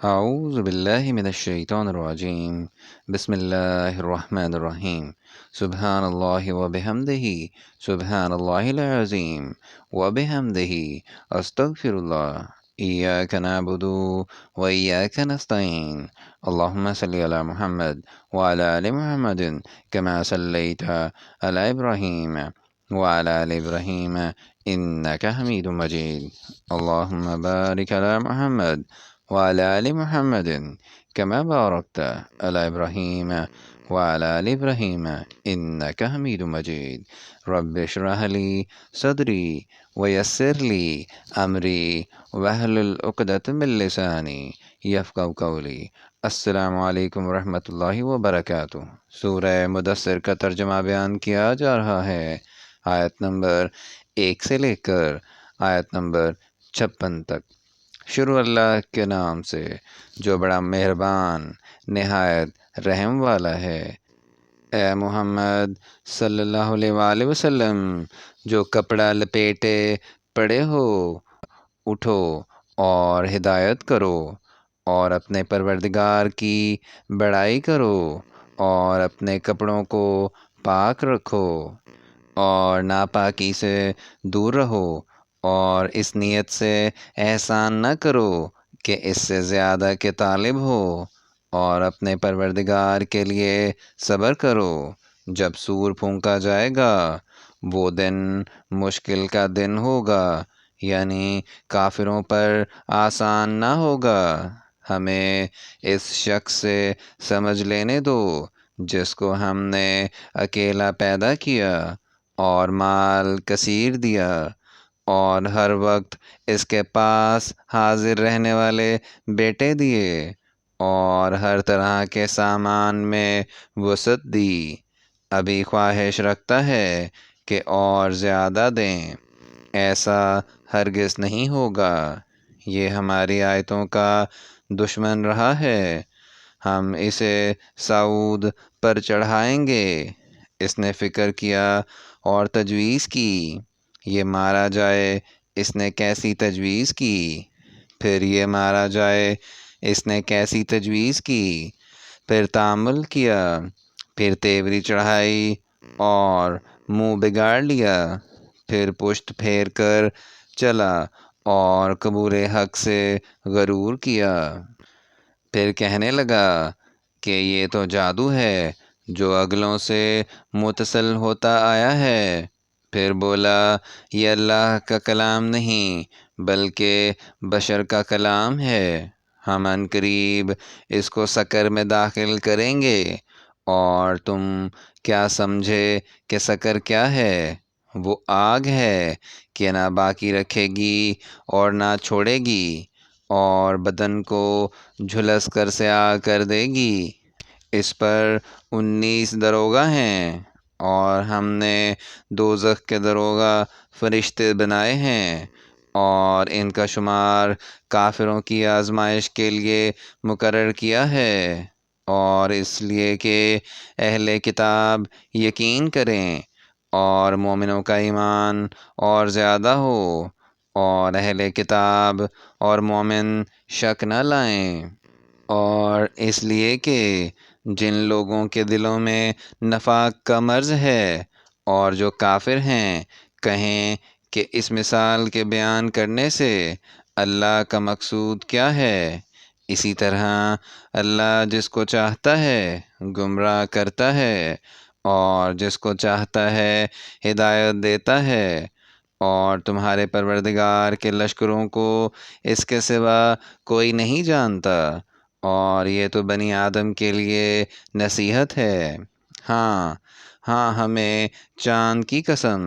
أعوذ بالله من الشيطان الرجيم. بسم الله الرحمن الرحيم. سبحان الله وبحمده، سبحان الله العظيم وبحمده، أستغفر الله. إياك نعبد وإياك نستعين. اللهم صل على محمد وعلى آل محمد كما صليت على إبراهيم وعلى آل إبراهيم إنك حميد مجيد. اللهم بارك على محمد وعلى آل محمد كما باركت على إبراهيم وعلى آل إبراهيم إنك حميد مجيد. رب اشرح لي صدري ويسر لي أمري واحلل عقدة من لساني يفقهوا قولي. السلام علیکم ورحمۃ اللہ وبرکاتہ۔ سورہ مدثر کا ترجمہ بیان کیا جا رہا ہے، آیت نمبر 1 سے لے کر آیت نمبر 56 تک۔ شروع اللہ کے نام سے جو بڑا مہربان نہایت رحم والا ہے۔ اے محمد صلی اللہ علیہ وآلہ وسلم، جو کپڑا لپیٹے پڑے ہو، اٹھو اور ہدایت کرو اور اپنے پروردگار کی بڑائی کرو اور اپنے کپڑوں کو پاک رکھو اور ناپاکی سے دور رہو، اور اس نیت سے احسان نہ کرو کہ اس سے زیادہ کے طالب ہو، اور اپنے پروردگار کے لیے صبر کرو۔ جب سور پھونکا جائے گا وہ دن مشکل کا دن ہوگا، یعنی کافروں پر آسان نہ ہوگا۔ ہمیں اس شخص سے سمجھ لینے دو جس کو ہم نے اکیلا پیدا کیا اور مال کثیر دیا، اور ہر وقت اس کے پاس حاضر رہنے والے بیٹے دیے، اور ہر طرح کے سامان میں وسعت دی۔ ابھی خواہش رکھتا ہے کہ اور زیادہ دیں، ایسا ہرگز نہیں ہوگا۔ یہ ہماری آیتوں کا دشمن رہا ہے، ہم اسے صعود پر چڑھائیں گے۔ اس نے فکر کیا اور تجویز کی، یہ مارا جائے، اس نے کیسی تجویز کی؟ پھر یہ مارا جائے، اس نے کیسی تجویز کی؟ پھر تأمل کیا، پھر تیوری چڑھائی اور منہ بگاڑ لیا، پھر پشت پھیر کر چلا اور قبول حق سے غرور کیا۔ پھر کہنے لگا کہ یہ تو جادو ہے جو اگلوں سے متصل ہوتا آیا ہے۔ پھر بولا یہ اللہ کا کلام نہیں بلکہ بشر کا کلام ہے، ہم عنقریب اس کو سقر میں داخل کریں گے، اور تم کیا سمجھے کہ سقر کیا ہے؟ وہ آگ ہے کہ نہ باقی رکھے گی اور نہ چھوڑے گی، اور بدن کو جھلس کر سیاہ کر دے گی۔ اس پر 19 داروغہ ہیں، اور ہم نے دوزخ کے داروغہ فرشتے بنائے ہیں، اور ان کا شمار کافروں کی آزمائش کے لیے مقرر کیا ہے، اور اس لیے کہ اہل کتاب یقین کریں اور مومنوں کا ایمان اور زیادہ ہو، اور اہل کتاب اور مومن شک نہ لائیں، اور اس لیے کہ جن لوگوں کے دلوں میں نفاق کا مرض ہے اور جو کافر ہیں کہیں کہ اس مثال کے بیان کرنے سے اللہ کا مقصود کیا ہے۔ اسی طرح اللہ جس کو چاہتا ہے گمراہ کرتا ہے، اور جس کو چاہتا ہے ہدایت دیتا ہے، اور تمہارے پروردگار کے لشکروں کو اس کے سوا کوئی نہیں جانتا، اور یہ تو بنی آدم کے لیے نصیحت ہے۔ ہاں ہاں، ہمیں چاند کی قسم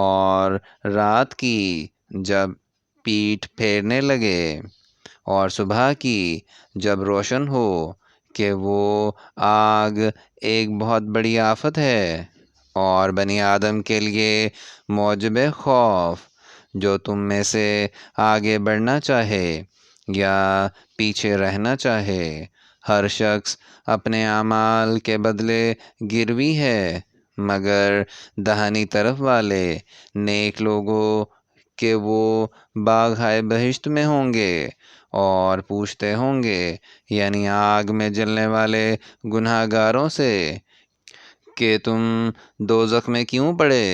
اور رات کی جب پیٹھ پھیرنے لگے، اور صبح کی جب روشن ہو، کہ وہ آگ ایک بہت بڑی آفت ہے، اور بنی آدم کے لیے موجب خوف۔ جو تم میں سے آگے بڑھنا چاہے یا پیچھے رہنا چاہے، ہر شخص اپنے اعمال کے بدلے گروی ہے، مگر دہنی طرف والے نیک لوگوں کہ وہ باغ بہشت میں ہوں گے، اور پوچھتے ہوں گے یعنی آگ میں جلنے والے گناہ گاروں سے کہ تم دوزخ میں کیوں پڑے؟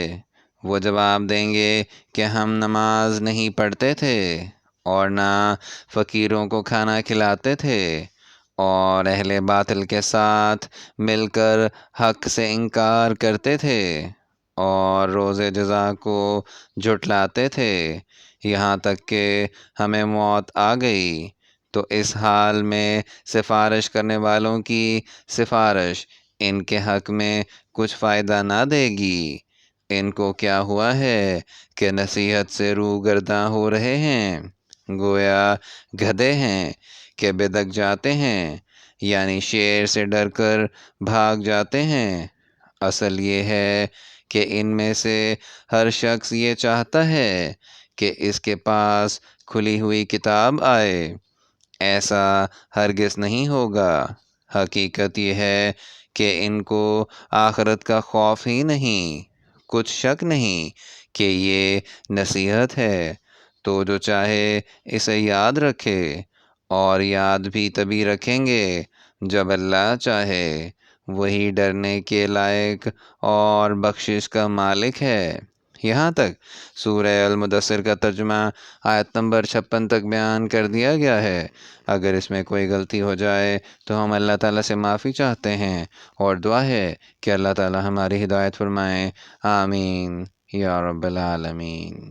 وہ جواب دیں گے کہ ہم نماز نہیں پڑھتے تھے اور نہ فقیروں کو کھانا کھلاتے تھے اور اہل باطل کے ساتھ مل کر حق سے انکار کرتے تھے اور روز جزا کو جھٹلاتے تھے یہاں تک کہ ہمیں موت آ گئی۔ تو اس حال میں سفارش کرنے والوں کی سفارش ان کے حق میں کچھ فائدہ نہ دے گی۔ ان کو کیا ہوا ہے کہ نصیحت سے روگرداں ہو رہے ہیں، گویا گدھے ہیں کہ بدک جاتے ہیں، یعنی شیر سے ڈر کر بھاگ جاتے ہیں۔ اصل یہ ہے کہ ان میں سے ہر شخص یہ چاہتا ہے کہ اس کے پاس کھلی ہوئی کتاب آئے۔ ایسا ہرگز نہیں ہوگا۔ حقیقت یہ ہے کہ ان کو آخرت کا خوف ہی نہیں، کچھ شک نہیں کہ یہ نصیحت ہے۔ تو جو چاہے اسے یاد رکھے، اور یاد بھی تبھی رکھیں گے جب اللہ چاہے۔ وہی ڈرنے کے لائق اور بخشش کا مالک ہے۔ یہاں تک سورہ المدثر کا ترجمہ آیت نمبر 56 تک بیان کر دیا گیا ہے۔ اگر اس میں کوئی غلطی ہو جائے تو ہم اللہ تعالیٰ سے معافی چاہتے ہیں اور دعا ہے کہ اللہ تعالیٰ ہماری ہدایت فرمائے۔ آمین یا رب العالمین۔